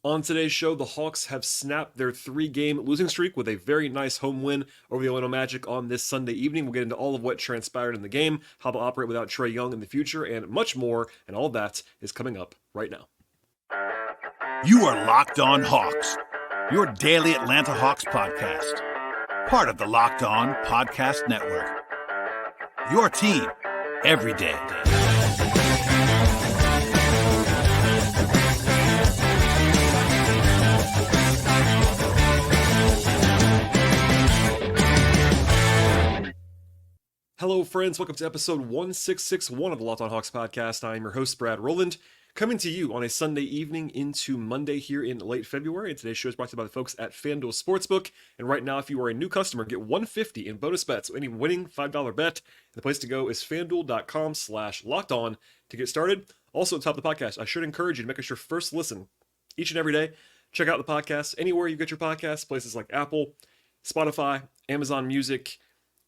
On today's show, the Hawks have snapped their three-game losing streak with a very nice home win over the Orlando Magic on this Sunday evening. We'll get into all of what transpired in the game, how they'll operate without Trae Young in the future, and much more, and all of that is coming up right now. You are Locked On Hawks, your daily Atlanta Hawks podcast. Part of the Locked On Podcast Network. Your team every day. Hello, friends. Welcome to episode 1661 of the Locked On Hawks podcast. I am your host, Brad Rowland, coming to you on a Sunday evening into Monday here in late February. And today's show is brought to you by the folks at FanDuel Sportsbook. And right now, if you are a new customer, get $150 in bonus bets. So any winning $5 bet. The place to go is FanDuel.com/lockedon to get started. Also, at the top of the podcast, I should encourage you to make us your first listen each and every day. Check out the podcast anywhere you get your podcasts, places like Apple, Spotify, Amazon Music,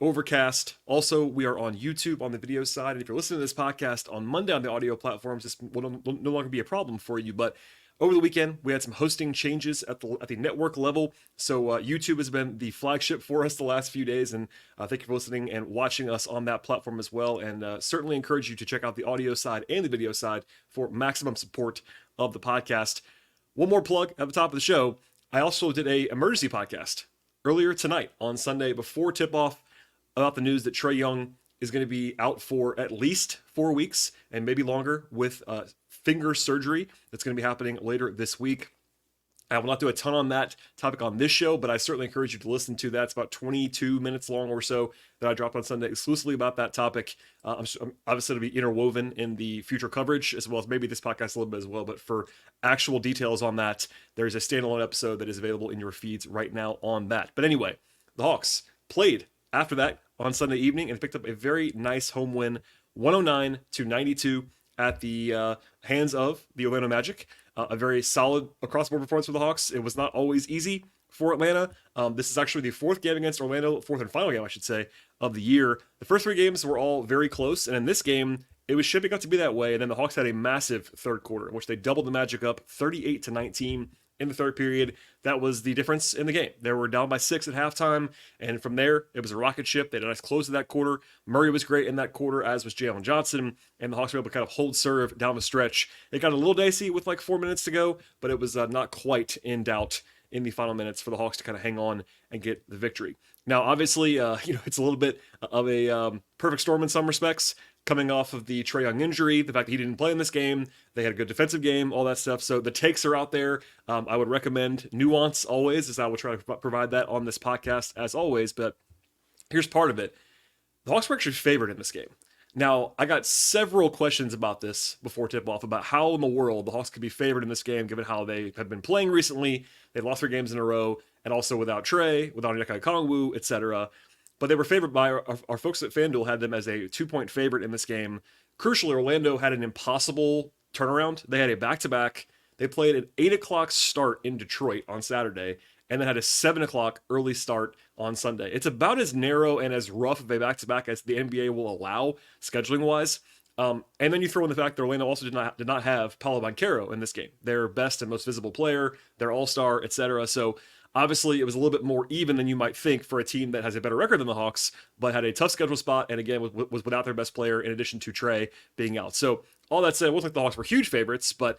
Overcast. Also, we are on YouTube on the video side. And if you're listening to this podcast on Monday on the audio platforms, this will no longer be a problem for you. But over the weekend, we had some hosting changes at the network level. So YouTube has been the flagship for us the last few days. And thank you for listening and watching us on that platform as well. And certainly encourage you to check out the audio side and the video side for maximum support of the podcast. One more plug at the top of the show. I also did a emergency podcast earlier tonight on Sunday before tip-off about the news that Trae Young is going to be out for at least 4 weeks and maybe longer with finger surgery that's going to be happening later this week. I will not do a ton on that topic on this show, but I certainly encourage you to listen to that. It's about 22 minutes long or so that I dropped on Sunday exclusively about that topic. I'm obviously to be interwoven in the future coverage as well as maybe this podcast a little bit as well. But for actual details on that, there's a standalone episode that is available in your feeds right now on that. But anyway, the Hawks played after that on Sunday evening and picked up a very nice home win, 109-92 at the hands of the Orlando Magic. A very solid across-the-board performance for the Hawks. It was not always easy for Atlanta. This is actually the fourth game against Orlando, fourth and final game, I should say, of the year. The first three games were all very close, and in this game, it was shaping up to be that way. And then the Hawks had a massive third quarter in which they doubled the Magic up 38-19 in the third period. That was the difference in the game. They were down by 6 at halftime, and from there, it was a rocket ship. They had a nice close to that quarter. Murray was great in that quarter, as was Jalen Johnson, and the Hawks were able to kind of hold serve down the stretch. It got a little dicey with like 4 minutes to go, but it was not quite in doubt in the final minutes for the Hawks to kind of hang on and get the victory. Now, obviously, it's a little bit of a perfect storm in some respects, coming off of the Trae Young injury, the fact that he didn't play in this game, they had a good defensive game, all that stuff. So the takes are out there. I would recommend nuance always, as I will try to provide that on this podcast as always. But here's part of it. The Hawks were actually favored in this game. Now, I got several questions about this before tip-off, about how in the world the Hawks could be favored in this game, given how they have been playing recently. They lost 3 games in a row, and also without Trae, without Onyeka Okongwu, etc. But they were favored by our folks at FanDuel had them as a 2-point favorite in this game. Crucially, Orlando had an impossible turnaround. They had a back-to-back. They played an 8 o'clock start in Detroit on Saturday, and then had a 7 o'clock early start on Sunday. It's about as narrow and as rough of a back-to-back as the NBA will allow, scheduling-wise. And then you throw in the fact that Orlando also did not have Paolo Banchero in this game. Their best and most visible player, their all-star, etc. So obviously, it was a little bit more even than you might think for a team that has a better record than the Hawks, but had a tough schedule spot, and again, was without their best player in addition to Trae being out. So all that said, it wasn't like the Hawks were huge favorites, but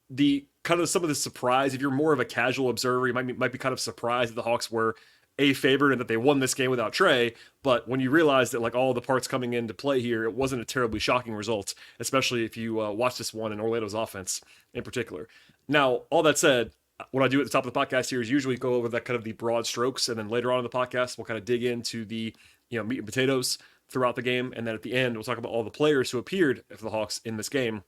the kind of some of the surprise, if you're more of a casual observer, you might be kind of surprised that the Hawks were a favorite and that they won this game without Trae. But when you realize that like all the parts coming into play here, it wasn't a terribly shocking result, especially if you watch this one in Orlando's offense in particular. Now, all that said, what I do at the top of the podcast here is usually go over that kind of the broad strokes, and then later on in the podcast, we'll kind of dig into the meat and potatoes throughout the game, and then at the end, we'll talk about all the players who appeared for the Hawks in this game.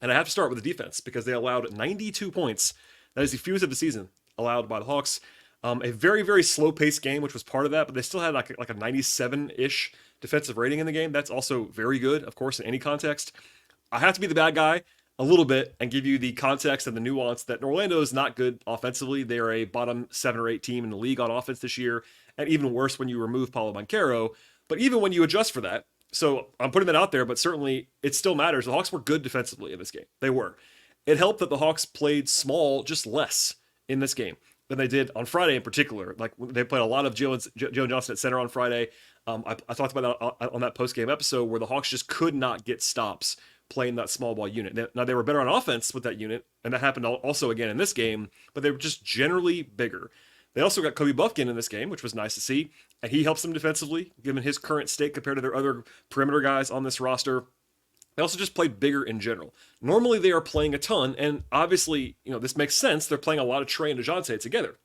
And I have to start with the defense because they allowed 92 points. That is the fewest of the season allowed by the Hawks. A very, very slow-paced game, which was part of that, but they still had like a 97-ish defensive rating in the game. That's also very good, of course, in any context. I have to be the bad guy a little bit and give you the context and the nuance that Orlando is not good offensively. They are a bottom 7 or 8 team in the league on offense this year, and even worse when you remove Paolo Banchero. But even when you adjust for that, so I'm putting that out there, but certainly it still matters. The Hawks were good defensively in this game. They were. it helped that the Hawks played small just less in this game than they did on Friday in particular. Like they played a lot of Jalen Johnson at center on Friday. I talked about that on that post-game episode where the Hawks just could not get stops playing that small ball unit. Now they were better on offense with that unit, and that happened also again in this game, but they were just generally bigger. They also got Kobe Bufkin in this game, which was nice to see, and he helps them defensively, given his current state compared to their other perimeter guys on this roster. They also just played bigger in general. Normally they are playing a ton, and obviously, this makes sense. They're playing a lot of Trae and Dejounte together.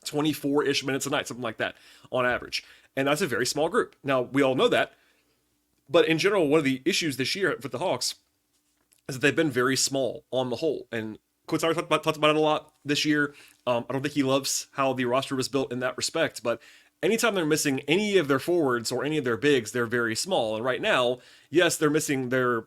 24-ish minutes a night, something like that, on average. And that's a very small group. Now, we all know that, but in general, one of the issues this year with the Hawks is that they've been very small on the whole. And Coach already talked about it a lot this year. I don't think he loves how the roster was built in that respect, but anytime they're missing any of their forwards or any of their bigs, they're very small. And right now, yes, they're missing their,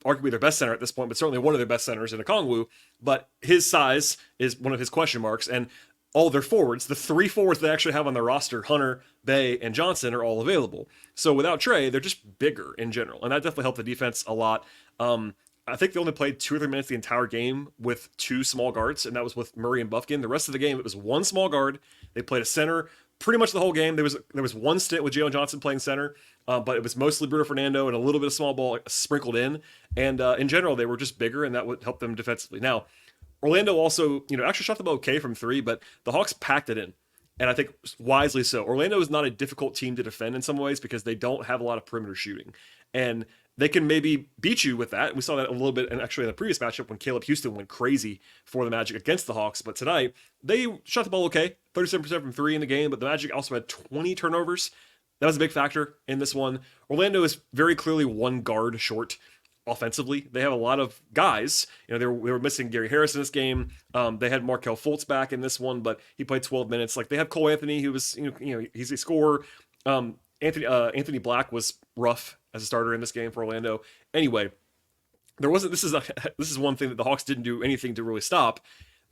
arguably their best center at this point, but certainly one of their best centers in Okongwu. But his size is one of his question marks. And all their forwards, the 3 forwards they actually have on their roster, Hunter, Bay, and Johnson, are all available. So without Trae, they're just bigger in general. And that definitely helped the defense a lot. I think they only played 2 or 3 minutes the entire game with 2 small guards, and that was with Murray and Bufkin. The rest of the game, it was 1 small guard. They played a center pretty much the whole game. There was 1 stint with Jalen Johnson playing center, but it was mostly Bruno Fernando and a little bit of small ball sprinkled in. And in general, they were just bigger, and that would help them defensively. Now, Orlando also, actually shot the ball okay from 3, but the Hawks packed it in. And I think wisely so. Orlando is not a difficult team to defend in some ways because they don't have a lot of perimeter shooting. And they can maybe beat you with that. We saw that a little bit, and actually in the previous matchup when Caleb Houston went crazy for the Magic against the Hawks. But tonight, they shot the ball okay, 37% from 3 in the game, but the Magic also had 20 turnovers. That was a big factor in this one. Orlando is very clearly 1 guard short offensively. They have a lot of guys. They were missing Gary Harris in this game. They had Markelle Fultz back in this one, but he played 12 minutes. Like they have Cole Anthony, who was, he's a scorer. Anthony Black was rough as a starter in this game for Orlando. Anyway, this is one thing that the Hawks didn't do anything to really stop.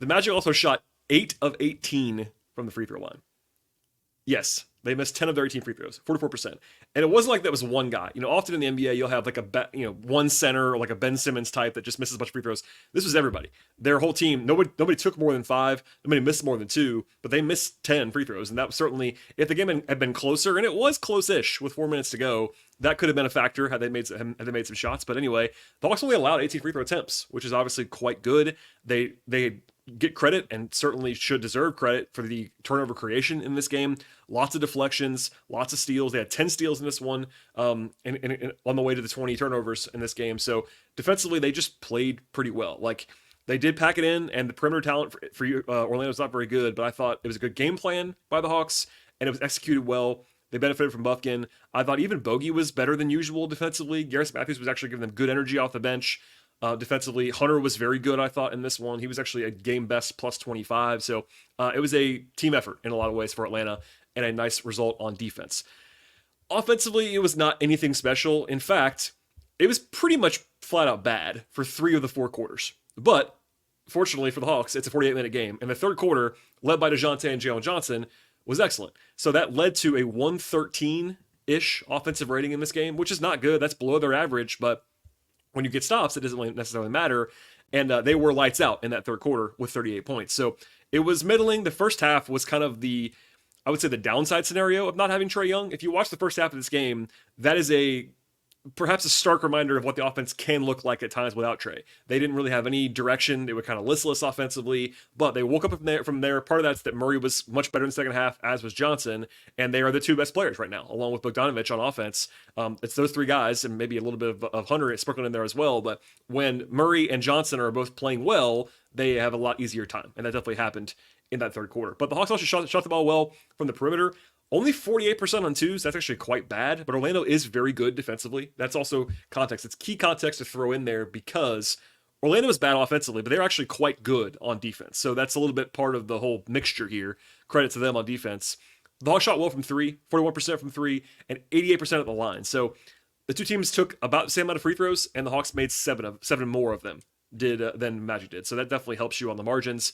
The Magic also shot 8 of 18 from the free throw line. Yes, they missed 10 of their 18 free throws, 44%. And it wasn't like that was one guy. Often in the NBA, you'll have like one center or like a Ben Simmons type that just misses a bunch of free throws. This was everybody. Their whole team, nobody took more than 5, nobody missed more than 2, but they missed 10 free throws. And that was certainly, if the game had been closer, and it was close-ish with 4 minutes to go, that could have been a factor had they made some shots. But anyway, the Hawks only allowed 18 free throw attempts, which is obviously quite good. They get credit and certainly should deserve credit for the turnover creation in this game. Lots of deflections, lots of steals. They had 10 steals in this one, and on the way to the 20 turnovers in this game. So defensively, they just played pretty well. Like they did pack it in, and the perimeter talent for Orlando is not very good, but I thought it was a good game plan by the Hawks, and it was executed well. They benefited from Bufkin. I thought even Bogey was better than usual defensively. Garrison Matthews was actually giving them good energy off the bench. Defensively, Hunter was very good, I thought, in this one. He was actually a game best plus 25. So it was a team effort in a lot of ways for Atlanta and a nice result on defense. Offensively, it was not anything special. In fact, it was pretty much flat out bad for 3 of the 4 quarters. But fortunately for the Hawks, it's a 48-minute game. And the third quarter, led by Dejounte and Jalen Johnson, was excellent. So that led to a 113-ish offensive rating in this game, which is not good. That's below their average, but when you get stops, it doesn't necessarily matter. And they were lights out in that third quarter with 38 points. So it was middling. The first half was kind of I would say the downside scenario of not having Trae Young. If you watch the first half of this game, that is perhaps a stark reminder of what the offense can look like at times without Trae. They didn't really have any direction. They were kind of listless offensively, but they woke up from there. Part of that's that Murray was much better in the second half, as was Johnson, and they are the 2 best players right now, along with Bogdanovich on offense. It's those 3 guys, and maybe a little bit of Hunter sprinkled in there as well, but when Murray and Johnson are both playing well, they have a lot easier time, and that definitely happened in that third quarter. But the Hawks also shot the ball well from the perimeter. Only 48% on 2s. That's actually quite bad, but Orlando is very good defensively. That's also context. It's key context to throw in there because Orlando is bad offensively, but they're actually quite good on defense. So that's a little bit part of the whole mixture here. Credit to them on defense. The Hawks shot well from 3, 41% from 3, and 88% at the line. So the 2 teams took about the same amount of free throws, and the Hawks made 7 more of them than Magic did. So that definitely helps you on the margins.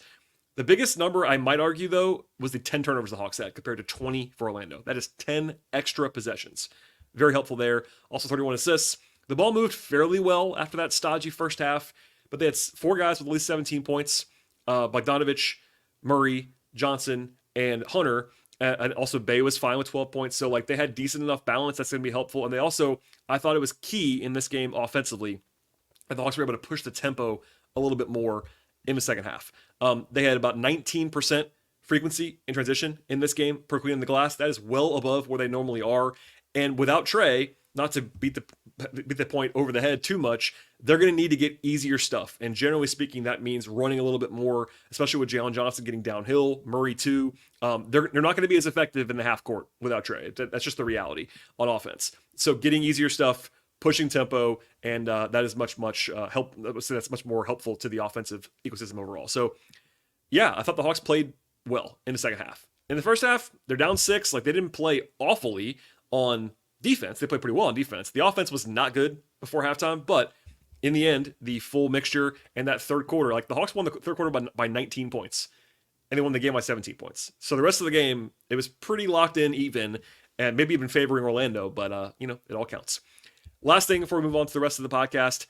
The biggest number, I might argue, though, was the 10 turnovers the Hawks had compared to 20 for Orlando. That is 10 extra possessions. Very helpful there. Also 31 assists. The ball moved fairly well after that stodgy first half, but they had 4 guys with at least 17 points. Bogdanovich, Murray, Johnson, and Hunter. And also Bay was fine with 12 points. So like they had decent enough balance. That's going to be helpful. And they also, I thought it was key in this game offensively, and the Hawks were able to push the tempo a little bit more in the second half. They had about 19% frequency in transition in this game per clean in the glass. That is well above where they normally are. And without Trae, not to beat the point over the head too much, they're going to need to get easier stuff. And generally speaking, that means running a little bit more, especially with Jalen Johnson getting downhill, Murray too. They're not going to be as effective in the half court without Trae. That's just the reality on offense. So getting easier stuff, pushing tempo, and that is much help. That's much more helpful to the offensive ecosystem overall. So yeah, I thought the Hawks played well in the second half. In the first half, they're down 6. Like they didn't play awfully on defense. They played pretty well on defense. The offense was not good before halftime, but in the end, the full mixture and that third quarter, like the Hawks won the third quarter by 19 points, and they won the game by 17 points. So the rest of the game, it was pretty locked in, even, and maybe even favoring Orlando, but it all counts. Last thing before we move on to the rest of the podcast,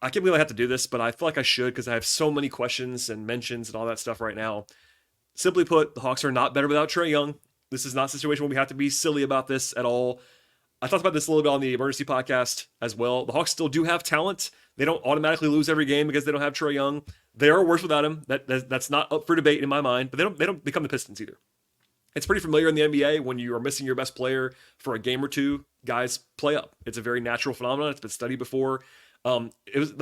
I can't believe I have to do this, but I feel like I should because I have so many questions and mentions and all that stuff right now. Simply put, the Hawks are not better without Trae Young. This is not a situation where we have to be silly about this at all. I talked about this a little bit on the emergency podcast as well. The Hawks still do have talent. They don't automatically lose every game because they don't have Trae Young. They are worse without him. That's not up for debate in my mind, but they don't become the Pistons either. It's pretty familiar in the NBA when you are missing your best player for a game or two, guys play up. It's a very natural phenomenon. It's been studied before. The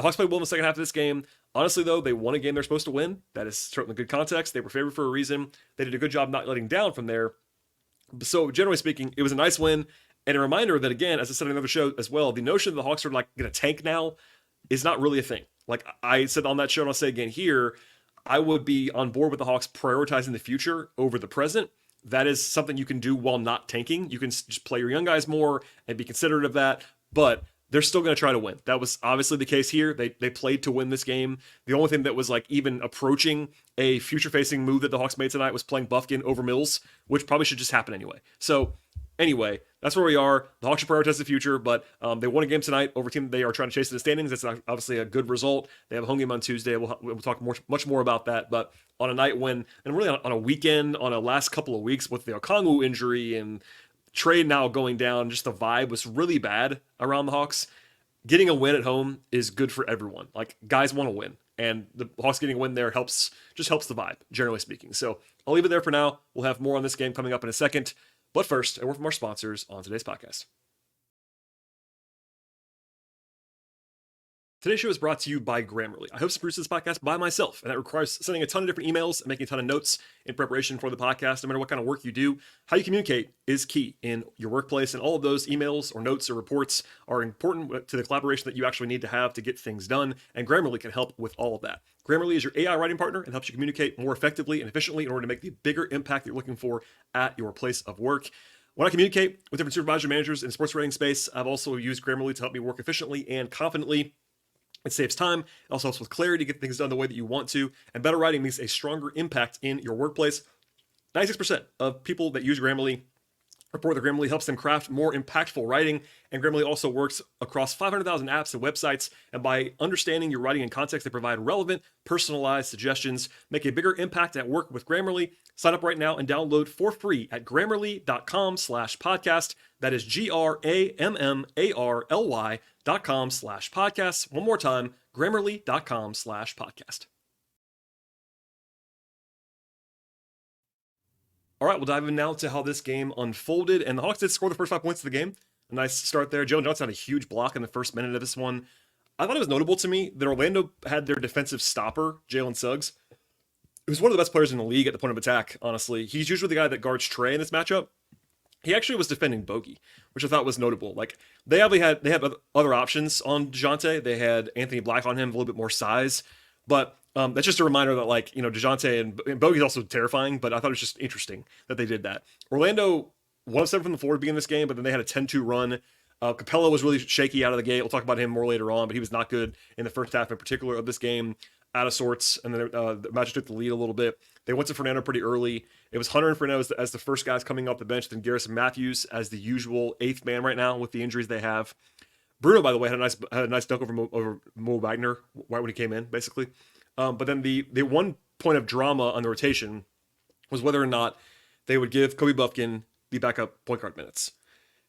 Hawks played well in the second half of this game. Honestly, though, they won a game they're supposed to win. That is certainly good context. They were favored for a reason. They did a good job not letting down from there. So generally speaking, it was a nice win. And a reminder that, again, as I said on another show as well, the notion that the Hawks are like going to tank now is not really a thing. Like I said on that show, and I'll say again here, I would be on board with the Hawks prioritizing the future over the present. That is something you can do while not tanking. You can just play your young guys more and be considerate of that. But they're still going to try to win. That was obviously the case here. They played to win this game. The only thing that was like even approaching a future-facing move that the Hawks made tonight was playing Bufkin over Mills, which probably should just happen anyway. So anyway, that's where we are. The Hawks should prioritize the future, but they won a game tonight over a team they are trying to chase in the standings. That's obviously a good result. They have a home game on Tuesday. We'll talk much more about that. But on a night when, and really on a weekend, on a last couple of weeks with the Okongwu injury and Trae now going down, just the vibe was really bad around the Hawks. Getting a win at home is good for everyone. Like, guys want to win, and the Hawks getting a win there helps the vibe, generally speaking. So I'll leave it there for now. We'll have more on this game coming up in a second. But first, a word from our sponsors on today's podcast. Today's show is brought to you by Grammarly. I host and produce this podcast by myself, and that requires sending a ton of different emails and making a ton of notes in preparation for the podcast. No matter what kind of work you do, how you communicate is key in your workplace, and all of those emails or notes or reports are important to the collaboration that you actually need to have to get things done, and Grammarly can help with all of that. Grammarly is your AI writing partner and helps you communicate more effectively and efficiently in order to make the bigger impact that you're looking for at your place of work. When I communicate with different supervisor managers in the sports writing space, I've also used Grammarly to help me work efficiently and confidently. It saves time. It also helps with clarity to get things done the way that you want to. And better writing means a stronger impact in your workplace. 96% of people that use Grammarly report that Grammarly helps them craft more impactful writing. And Grammarly also works across 500,000 apps and websites. And by understanding your writing in context, they provide relevant, personalized suggestions. Make a bigger impact at work with Grammarly. Sign up right now and download for free at Grammarly.com/podcast. That is Grammarly.com/podcast. One more time, Grammarly.com/podcast. All right, we'll dive in now to how this game unfolded. And the Hawks did score the first 5 points of the game. A nice start there. Jalen Johnson had a huge block in the first minute of this one. I thought it was notable to me that Orlando had their defensive stopper, Jalen Suggs, who's one of the best players in the league at the point of attack, honestly. He's usually the guy that guards Trae in this matchup. He actually was defending Bogey, which I thought was notable. Like, they have other options on Dejounte. They had Anthony Black on him, a little bit more size. But that's just a reminder that, like, Dejounte and Bogey's also terrifying, but I thought it was just interesting that they did that. Orlando 1 of 7 from the floor to begin this game, but then they had a 10-2 run. Capella was really shaky out of the gate. We'll talk about him more later on, but he was not good in the first half in particular of this game. Out of sorts, and then the Magic took the lead a little bit. They went to Fernando pretty early. It was Hunter and Fernando as the first guys coming off the bench, then Garrison Matthews as the usual 8th man right now with the injuries they have. Bruno, by the way, had a nice dunk over Mo Wagner right when he came in, basically. But then the one point of drama on the rotation was whether or not they would give Kobe Bufkin the backup point guard minutes.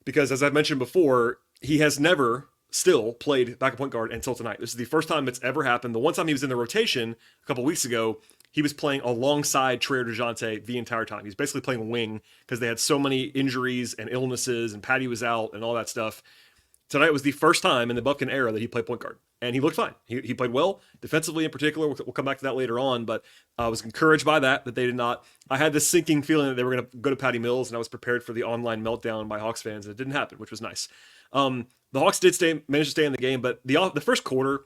Because as I've mentioned before, he has never still played backup point guard until tonight. This is the first time it's ever happened. The one time he was in the rotation a couple weeks ago, he was playing alongside Trae or Dejounte the entire time. He's basically playing wing because they had so many injuries and illnesses and Patty was out and all that stuff. Tonight was the first time in the Bufkin era that he played point guard, and he looked fine. He played well, defensively in particular. We'll come back to that later on, but I was encouraged by that they did not. I had this sinking feeling that they were going to go to Patty Mills, and I was prepared for the online meltdown by Hawks fans, and it didn't happen, which was nice. The Hawks did manage to stay in the game, but the first quarter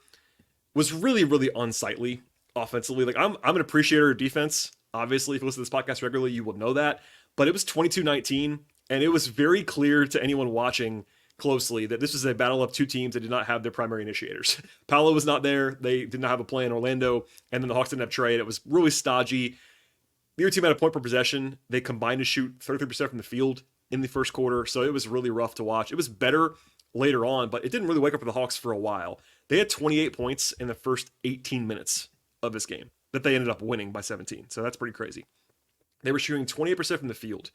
was really, really unsightly offensively. Like I'm an appreciator of defense. Obviously, if you listen to this podcast regularly, you will know that. But it was 22-19, and it was very clear to anyone watching closely that this was a battle of two teams that did not have their primary initiators. Paolo was not there. They did not have a play in Orlando, and then the Hawks didn't have Trae. It was really stodgy. The other team had a point per possession. They combined to shoot 33% from the field in the first quarter, so it was really rough to watch. It was better later on, but it didn't really wake up for the Hawks for a while. They had 28 points in the first 18 minutes of this game that they ended up winning by 17, so that's pretty crazy. They were shooting 28% from the field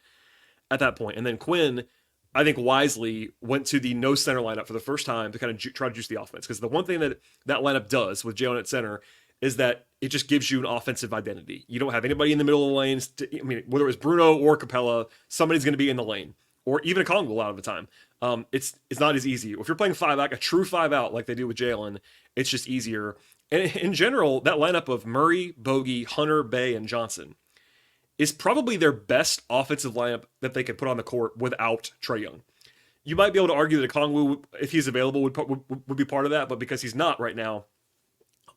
at that point, and then Quinn, I think wisely, went to the no center lineup for the first time to kind of try to juice the offense. Because the one thing that lineup does with Jalen at center is that it just gives you an offensive identity. You don't have anybody in the middle of the lanes. Whether it was Bruno or Capella, somebody's going to be in the lane. Or even a Congo a lot of the time. It's not as easy. If you're playing five out, a true five out like they do with Jalen, it's just easier. And in general, that lineup of Murray, Bogey, Hunter, Bay, and Johnson is probably their best offensive lineup that they could put on the court without Trae Young. You might be able to argue that Okongwu, if he's available, would be part of that, but because he's not right now,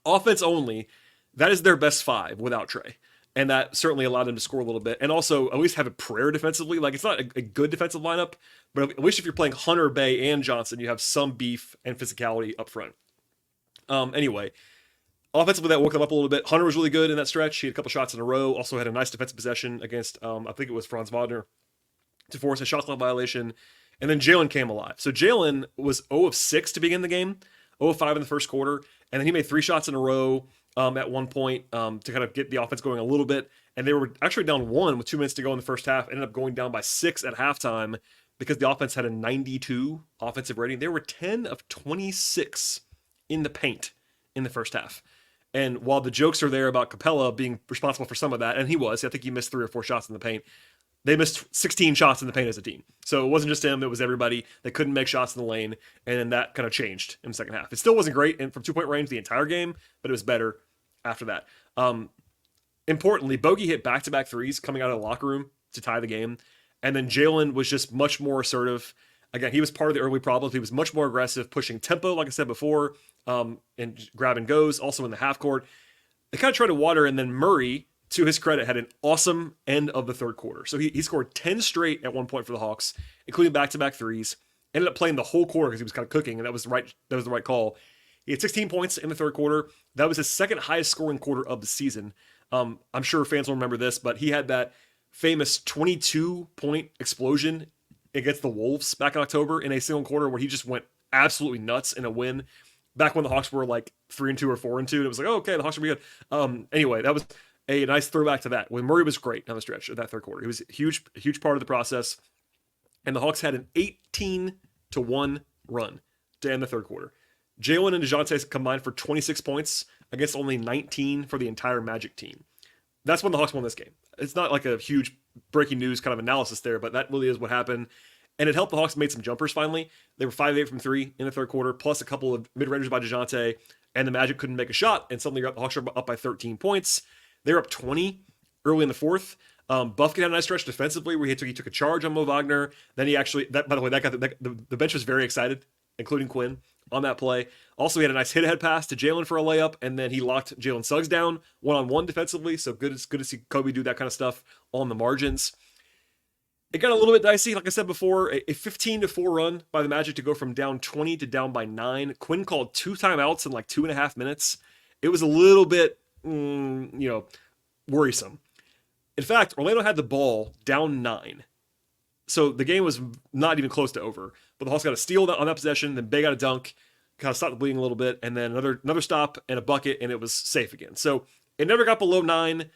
offense only, that is their best five without Trae. And that certainly allowed them to score a little bit. And also, at least have a prayer defensively. Like, it's not a good defensive lineup, but at least if you're playing Hunter, Bay, and Johnson, you have some beef and physicality up front. Anyway, offensively, that woke them up a little bit. Hunter was really good in that stretch. He had a couple shots in a row. Also had a nice defensive possession against, I think it was Franz Wagner, to force a shot clock violation. And then Jalen came alive. So Jalen was 0 of 6 to begin the game, 0 of 5 in the first quarter. And then he made 3 shots in a row at one point to kind of get the offense going a little bit. And they were actually down 1 with 2 minutes to go in the first half. Ended up going down by 6 at halftime because the offense had a 92 offensive rating. They were 10 of 26 in the paint in the first half. And while the jokes are there about Capella being responsible for some of that, and he was, I think he missed 3 or 4 shots in the paint. They missed 16 shots in the paint as a team. So it wasn't just him, it was everybody. They couldn't make shots in the lane, and then that kind of changed in the second half. It still wasn't great and from 2-point range the entire game, but it was better after that. Importantly, Bogey hit back-to-back threes coming out of the locker room to tie the game. And then Jalen was just much more assertive. Again, he was part of the early problems. He was much more aggressive, pushing tempo, like I said before, and grab and goes, also in the half court. They kind of tried to water, and then Murray, to his credit, had an awesome end of the third quarter. So he scored 10 straight at one point for the Hawks, including back-to-back threes. Ended up playing the whole quarter because he was kind of cooking, and that was the right call. He had 16 points in the third quarter. That was his second highest scoring quarter of the season. I'm sure fans will remember this, but he had that famous 22-point explosion against the Wolves back in October in a single quarter where he just went absolutely nuts in a win. Back when the Hawks were like 3-2 or 4-2, and it was like, oh, okay, the Hawks will be good. Anyway, that was a nice throwback to that. When Murray was great down the stretch of that third quarter. He was a huge part of the process. And the Hawks had an 18-1 run to end the third quarter. Jalen and Dejounte combined for 26 points against only 19 for the entire Magic team. That's when the Hawks won this game. It's not like a huge breaking news kind of analysis there, but that really is what happened. And it helped the Hawks made some jumpers finally. They were 5-8 from 3 in the third quarter, plus a couple of mid-rangers by Dejounte, and the Magic couldn't make a shot, and suddenly the Hawks were up by 13 points. They were up 20 early in the fourth. Bufkin had a nice stretch defensively where he took a charge on Mo Wagner. Then he actually, by the way, the bench was very excited, including Quinn, on that play. Also, he had a nice hit-ahead pass to Jalen for a layup, and then he locked Jalen Suggs down one-on-one defensively. So good to see Kobe do that kind of stuff on the margins. It got a little bit dicey, like I said before, a 15-4 run by the Magic to go from down 20 to down by 9. Quinn called 2 timeouts in like 2.5 minutes. It was a little bit, worrisome. In fact, Orlando had the ball down 9 So the game was not even close to over. But the Hawks got a steal on that possession, then Bay got a dunk, kind of stopped the bleeding a little bit, and then another stop and a bucket, and it was safe again. So it never got below 9.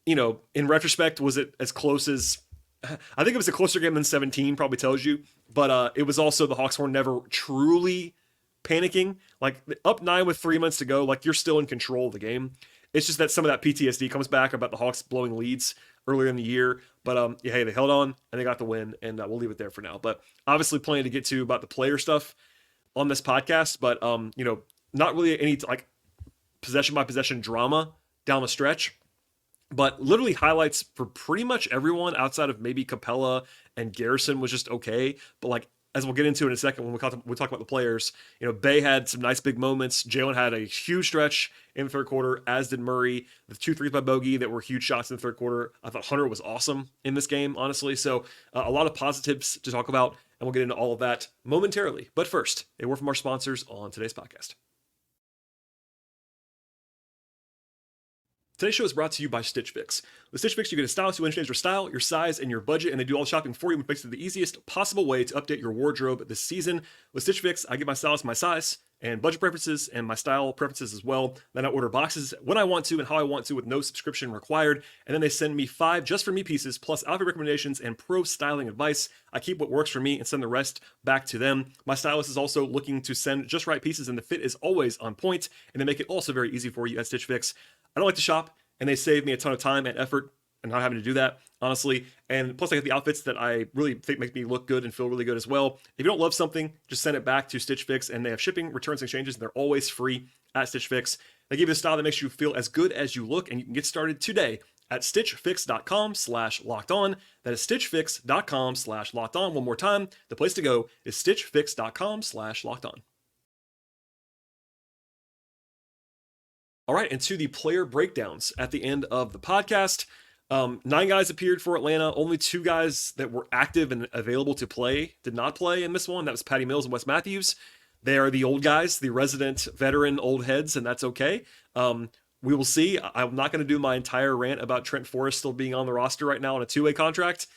In retrospect, was it as close as... I think it was a closer game than 17, probably tells you. But it was also the Hawks were never truly panicking. Like, up 9 with 3 minutes to go, like, you're still in control of the game. It's just that some of that PTSD comes back about the Hawks blowing leads earlier in the year. But hey, they held on and they got the win, and we'll leave it there for now. But obviously plenty to get to about the player stuff on this podcast, but not really any like possession by possession drama down the stretch, but literally highlights for pretty much everyone outside of maybe Capella and Garrison was just okay. But like, as we'll get into in a second when we talk about the players, Bay had some nice big moments. Jalen had a huge stretch in the third quarter, as did Murray. The 2 threes by Bogey that were huge shots in the third quarter. I thought Hunter was awesome in this game, honestly. So a lot of positives to talk about, and we'll get into all of that momentarily. But first, a word from our sponsors on today's podcast. Today's show is brought to you by Stitch Fix. With Stitch Fix, you get a stylist who understands your style, your size, and your budget, and they do all the shopping for you, which makes it the easiest possible way to update your wardrobe this season. With Stitch Fix, I give my stylist my size and budget preferences and my style preferences as well. Then I order boxes when I want to and how I want to with no subscription required. And then they send me 5 just for me pieces, plus outfit recommendations and pro styling advice. I keep what works for me and send the rest back to them. My stylist is also looking to send just right pieces, and the fit is always on point. And they make it also very easy for you at Stitch Fix. I don't like to shop, and they save me a ton of time and effort and not having to do that, honestly. And plus I get the outfits that I really think make me look good and feel really good as well. If you don't love something, just send it back to Stitch Fix, and they have shipping, returns, and exchanges, and they're always free at Stitch Fix. They give you a style that makes you feel as good as you look, and you can get started today at stitchfix.com/lockedon. That is stitchfix.com/lockedon. One more time, the place to go is stitchfix.com/lockedon. All right, and to the player breakdowns at the end of the podcast. 9 guys appeared for Atlanta. Only 2 guys that were active and available to play did not play in this one. That was Patty Mills and Wes Matthews. They are the old guys, the resident veteran old heads, and that's okay. We will see. I'm not going to do my entire rant about Trent Forrest still being on the roster right now on a 2-way contract.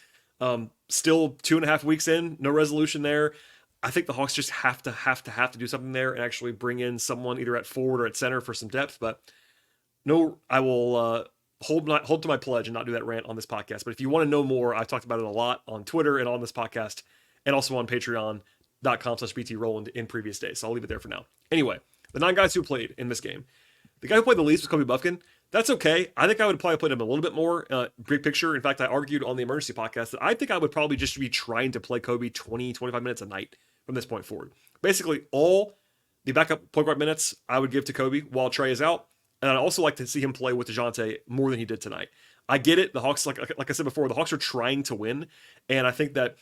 Still 2.5 weeks in, no resolution there. I think the Hawks just have to do something there and actually bring in someone either at forward or at center for some depth. But no, I will hold to my pledge and not do that rant on this podcast. But if you want to know more, I've talked about it a lot on Twitter and on this podcast, and also on patreon.com/BTRowland in previous days. So I'll leave it there for now. Anyway, the 9 guys who played in this game. The guy who played the least was Kobe Bufkin. That's okay. I think I would probably played him a little bit more. Big picture. In fact, I argued on the emergency podcast that I think I would probably just be trying to play Kobe 20, 25 minutes a night from this point forward. Basically, all the backup point guard minutes I would give to Kobe while Trae is out. And I'd also like to see him play with Dejounte more than he did tonight. I get it. The Hawks, like I said before, the Hawks are trying to win. And I think that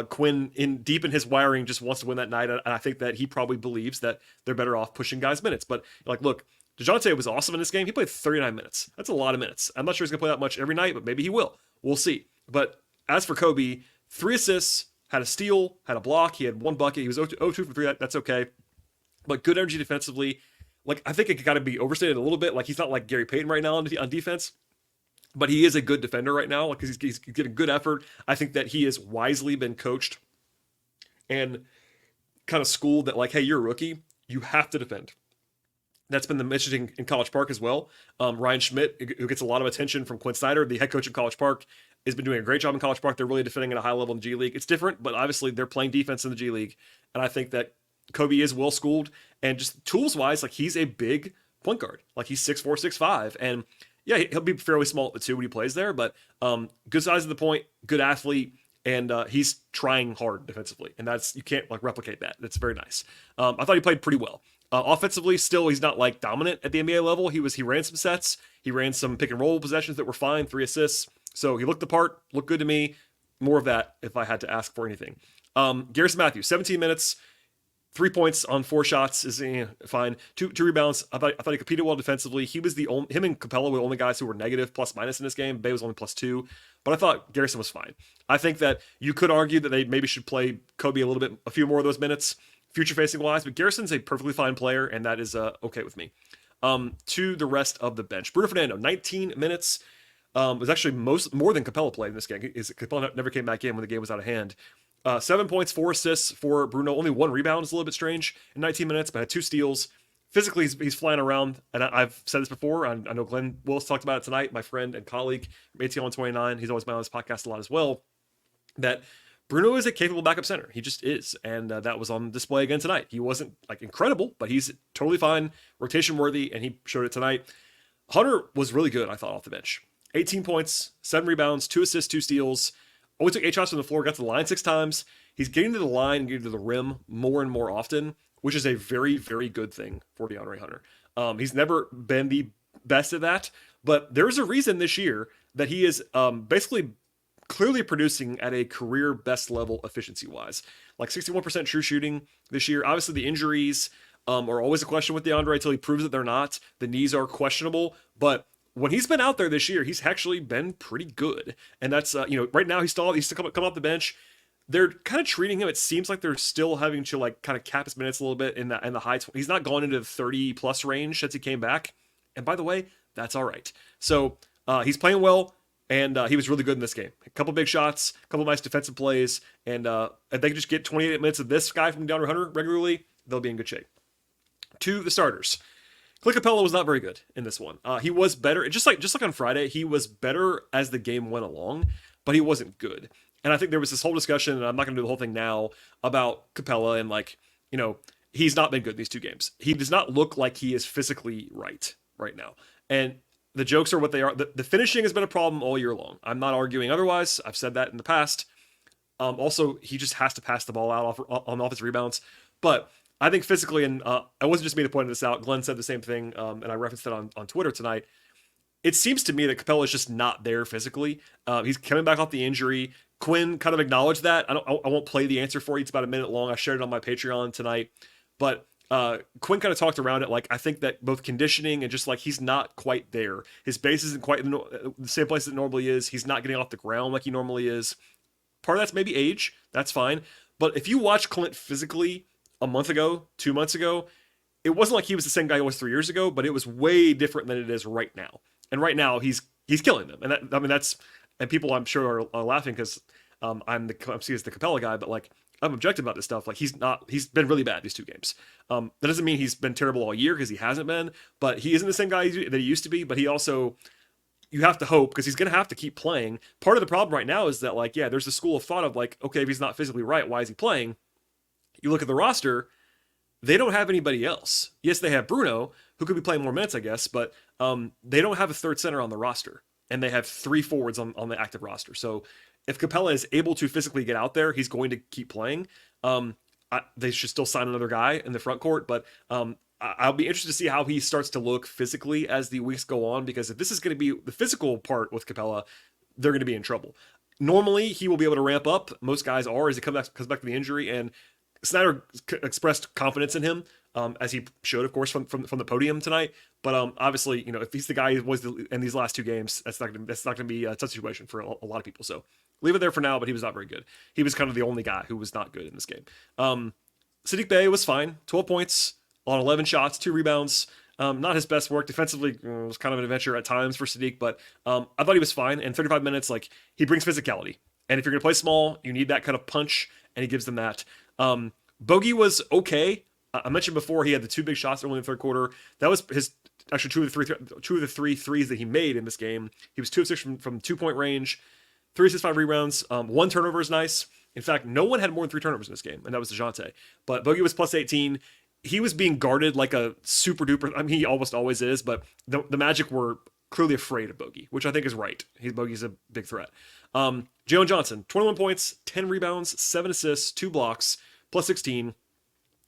Quinn, deep in his wiring, just wants to win that night. And I think that he probably believes that they're better off pushing guys' minutes. But look, Dejounte was awesome in this game. He played 39 minutes. That's a lot of minutes. I'm not sure he's going to play that much every night, but maybe he will. We'll see. But as for Kobe, 3 assists, had a steal, had a block. He had 1 bucket. He was 0-2 for 3. That's okay. But good energy defensively. I think it got to be overstated a little bit. He's not like Gary Payton right now on defense, but he is a good defender right now. He's getting good effort. I think that he has wisely been coached and kind of schooled that, hey, you're a rookie. You have to defend. That's been the messaging in College Park as well. Ryan Schmidt, who gets a lot of attention from Quinn Snyder, the head coach of College Park, has been doing a great job in College Park. They're really defending at a high level in the G League. It's different, but obviously they're playing defense in the G League. And I think that Kobe is well schooled, and just tools wise, he's a big point guard. He's 6'4", 6'5", and yeah, he'll be fairly small at the 2 when he plays there, but good size of the point, good athlete, and he's trying hard defensively, and you can't replicate that. That's very nice. I thought he played pretty well. Offensively, still, he's not dominant at the NBA level. He ran some sets, he ran some pick and roll possessions that were fine, 3 assists. So he looked the part, looked good to me. More of that if I had to ask for anything. Garrison Matthews, 17 minutes, 3 points on 4 shots is fine. Two rebounds. I thought he competed well defensively. He was him and Capella were the only guys who were negative plus minus in this game. Bay was only +2, but I thought Garrison was fine. I think that you could argue that they maybe should play Kobe a few more of those minutes, future facing wise, but Garrison's a perfectly fine player, and that is okay with me. To the rest of the bench, Bruno Fernando, 19 minutes. was actually more than Capella played in this game. Capella never came back in when the game was out of hand. 7 points, 4 assists for Bruno. Only 1 rebound is a little bit strange in 19 minutes, but had 2 steals. Physically, he's flying around, and I've said this before. I know Glenn Willis talked about it tonight, my friend and colleague, ATL129. He's always been on this podcast a lot as well, that Bruno is a capable backup center. He just is, and that was on display again tonight. He wasn't like incredible, but he's totally fine, rotation worthy, and he showed it tonight. Hunter was really good, I thought, off the bench. 18 points, 7 rebounds, 2 assists, 2 steals. Only took 8 shots from the floor, got to the line 6 times. He's getting to the line and getting to the rim more and more often, which is a very, very good thing for DeAndre Hunter. He's never been the best at that, but there's a reason this year that he is basically clearly producing at a career best level efficiency-wise. Like 61% true shooting this year. Obviously, the injuries are always a question with DeAndre until he proves that they're not. The knees are questionable, but when he's been out there this year, he's actually been pretty good. And that's, right now he's still come off the bench. They're kind of treating him. It seems like they're still having to like kind of cap his minutes a little bit in the high. He's not gone into the 30 plus range since he came back. And by the way, that's all right. So he's playing well, and he was really good in this game. A couple big shots, a couple nice defensive plays, and if they can just get 28 minutes of this guy from DeAndre Hunter regularly, they'll be in good shape. To the starters. Clint Capella was not very good in this one. He was better, just like on Friday, he was better as the game went along, but he wasn't good. And I think there was this whole discussion, and I'm not going to do the whole thing now, about Capella and he's not been good in these 2 games. He does not look like he is physically right now. And the jokes are what they are. The finishing has been a problem all year long. I'm not arguing otherwise. I've said that in the past. Also, he just has to pass the ball out off his rebounds. But I think physically, and I wasn't just me to point this out. Glenn said the same thing, and I referenced it on Twitter tonight. It seems to me that Capella is just not there physically. He's coming back off the injury. Quinn kind of acknowledged that. I won't play the answer for you. It's about a minute long. I shared it on my Patreon tonight. But Quinn kind of talked around it. Like, I think that both conditioning and just like he's not quite there. His base isn't quite the same place it normally is. He's not getting off the ground like he normally is. Part of that's maybe age. That's fine. But if you watch Clint physically a month ago, 2 months ago, it wasn't like he was the same guy he was 3 years ago, but it was way different than it is right now. And right now he's killing them. And that's and people I'm sure are laughing because I'm seen as the Capella guy, but like I'm objective about this stuff. Like he's been really bad these 2 games. That doesn't mean he's been terrible all year because he hasn't been, but he isn't the same guy that he used to be. But he also, you have to hope because he's going to have to keep playing. Part of the problem right now is that there's a school of thought of like, okay, if he's not physically right, why is he playing? You look at the roster, they don't have anybody else. Yes, they have Bruno, who could be playing more minutes, I guess, but they don't have a third center on the roster, and they have 3 forwards on the active roster. So if Capella is able to physically get out there, he's going to keep playing. They should still sign another guy in the front court, but I'll be interested to see how he starts to look physically as the weeks go on, because if this is going to be the physical part with Capella, they're going to be in trouble. Normally, he will be able to ramp up. Most guys are as he comes back from the injury, and Snyder expressed confidence in him, as he showed, of course, from the podium tonight. But obviously, if he's the guy he was in these last 2 games, that's not going to be a tough situation for a lot of people. So leave it there for now. But he was not very good. He was kind of the only guy who was not good in this game. Saddiq Bey was fine. 12 points on 11 shots, 2 rebounds. Not his best work defensively. It was kind of an adventure at times for Saddiq, but I thought he was fine. And 35 minutes, he brings physicality. And if you're going to play small, you need that kind of punch, and he gives them that. Bogey was okay. I mentioned before he had the 2 big shots early in the third quarter. That was his actually 2 of the 3 threes that he made in this game. He was 2 of 6 from 2-point range, 3 assists, 5 rebounds. 1 turnover is nice. In fact, no one had more than 3 turnovers in this game, and that was Dejounte. But Bogey was plus 18. He was being guarded like a super duper. I mean, he almost always is, but the Magic were clearly afraid of Bogey, which I think is right. Bogey's a big threat. Jalen Johnson, 21 points, 10 rebounds, 7 assists, 2 blocks, plus 16.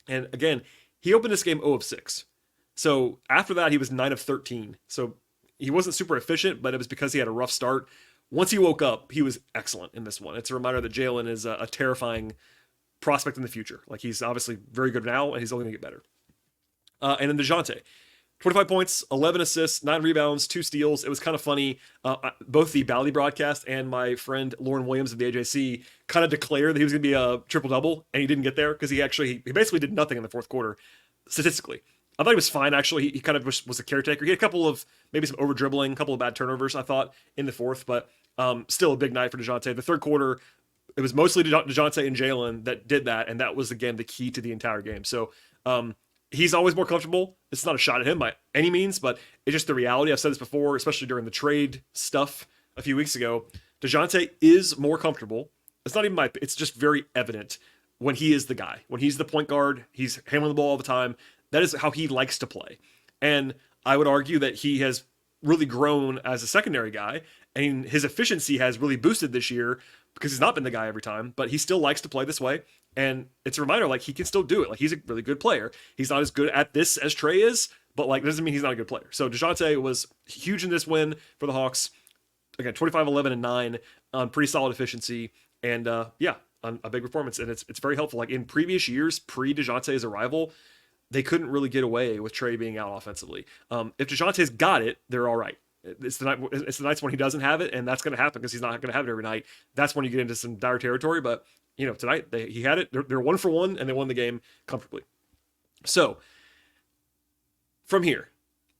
And again, he opened this game 0 of 6. So after that, he was 9 of 13. So he wasn't super efficient, but it was because he had a rough start. Once he woke up, he was excellent in this one. It's a reminder that Jalen is a terrifying prospect in the future. He's obviously very good now, and he's only going to get better. And then Dejounte, 25 points, 11 assists, 9 rebounds, 2 steals. It was kind of funny. Both the Bally broadcast and my friend Lauren Williams of the AJC kind of declared that he was going to be a triple-double, and he didn't get there because he basically did nothing in the fourth quarter, statistically. I thought he was fine, actually. He kind of was a caretaker. He had a couple of, maybe some over dribbling, a couple of bad turnovers, I thought, in the fourth, but still a big night for Dejounte. The third quarter, it was mostly Dejounte and Jalen that did that, and that was, again, the key to the entire game. So he's always more comfortable. It's not a shot at him by any means, but it's just the reality. I've said this before, especially during the trade stuff a few weeks ago. Dejounte is more comfortable. It's just very evident when he is the guy. When he's the point guard, he's handling the ball all the time. That is how he likes to play. And I would argue that he has really grown as a secondary guy, and his efficiency has really boosted this year because he's not been the guy every time, but he still likes to play this way. And it's a reminder, like, he can still do it. Like, he's a really good player. He's not as good at this as Trae is, but, like, that doesn't mean he's not a good player. So Dejounte was huge in this win for the Hawks. Again, 25, 11, and 9 on pretty solid efficiency. And, on a big performance. And it's very helpful. Like, in previous years, pre-Dejounte's arrival, they couldn't really get away with Trae being out offensively. If Dejounte's got it, they're all right. It's the nights when he doesn't have it, and that's going to happen because he's not going to have it every night. That's when you get into some dire territory. But, tonight he had it. They're 1 for 1, and they won the game comfortably. So, from here,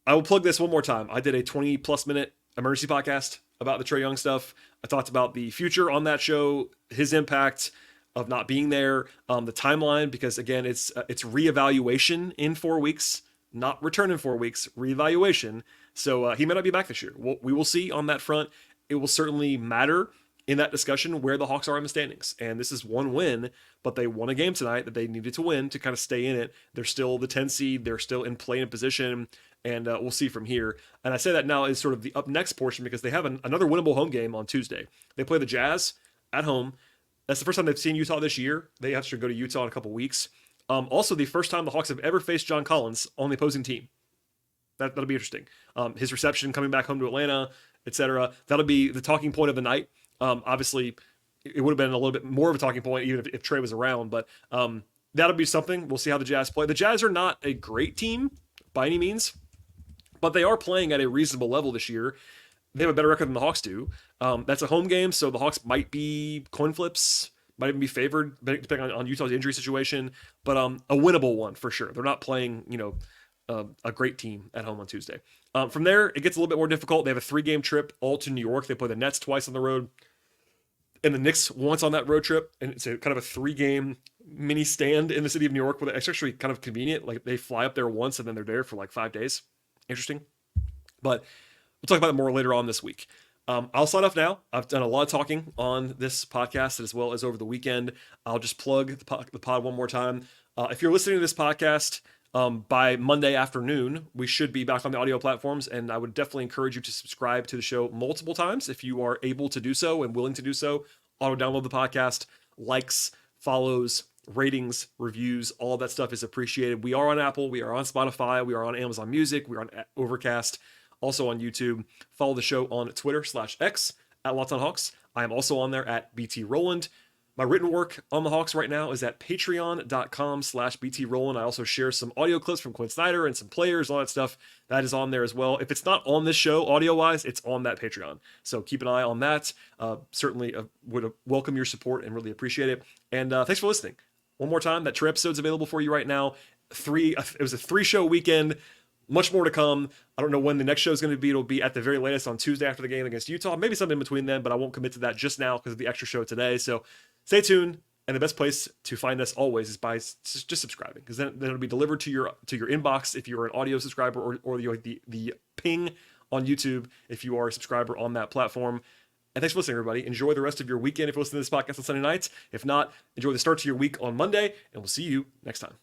I will plug this one more time. I did a 20-plus minute emergency podcast about the Trae Young stuff. I talked about the future on that show, his impact of not being there, the timeline, because again, it's reevaluation in 4 weeks, not return in 4 weeks, reevaluation. So he may not be back this year. We will see on that front. It will certainly matter in that discussion where the Hawks are in the standings. And this is one win, but they won a game tonight that they needed to win to kind of stay in it. They're still the 10 seed. They're still in play-in position, and we'll see from here. And I say that now is sort of the up next portion because they have another winnable home game on Tuesday. They play the Jazz at home. That's the first time they've seen Utah this year. They have to go to Utah in a couple weeks. Also, the first time the Hawks have ever faced John Collins on the opposing team. That'll be interesting. His reception coming back home to Atlanta, etc. That'll be the talking point of the night. Obviously, it would have been a little bit more of a talking point even if Trae was around, but that'll be something. We'll see how the Jazz play. The Jazz are not a great team by any means, but they are playing at a reasonable level this year. They have a better record than the Hawks do. That's a home game, so the Hawks might be coin flips, might even be favored, depending on Utah's injury situation, but a winnable one for sure. They're not playing, a great team at home on Tuesday. From there, it gets a little bit more difficult. They have a 3-game trip all to New York. They play the Nets twice on the road, and the Knicks once on that road trip, and it's a kind of a 3-game mini stand in the city of New York, where it's actually kind of convenient. Like, they fly up there once, and then they're there for like 5 days. Interesting. But we'll talk about it more later on this week. I'll sign off now. I've done a lot of talking on this podcast as well as over the weekend. I'll just plug the pod one more time. If you're listening to this podcast by Monday afternoon, we should be back on the audio platforms, and I would definitely encourage you to subscribe to the show multiple times if you are able to do so and willing to do so. Auto-download the podcast. Likes, follows, ratings, reviews, all of that stuff is appreciated. We are on Apple. We are on Spotify. We are on Amazon Music. We are on Overcast. Also on YouTube. Follow the show on Twitter/X at Locked On Hawks. I am also on there at BT Rowland. My written work on the Hawks right now is at patreon.com/BT Rowland. I also share some audio clips from Quinn Snyder and some players, all that stuff. That is on there as well. If it's not on this show audio-wise, it's on that Patreon. So keep an eye on that. Certainly would welcome your support and really appreciate it. And thanks for listening. One more time, that Trae episode's available for you right now. It was a 3-show weekend. Much more to come. I don't know when the next show is going to be. It'll be at the very latest on Tuesday after the game against Utah. Maybe something in between then, but I won't commit to that just now because of the extra show today. So stay tuned. And the best place to find us always is by just subscribing, because then it'll be delivered to your inbox if you're an audio subscriber, or the ping on YouTube if you are a subscriber on that platform. And thanks for listening, everybody. Enjoy the rest of your weekend if you're listening to this podcast on Sunday nights. If not, enjoy the start to your week on Monday, and we'll see you next time.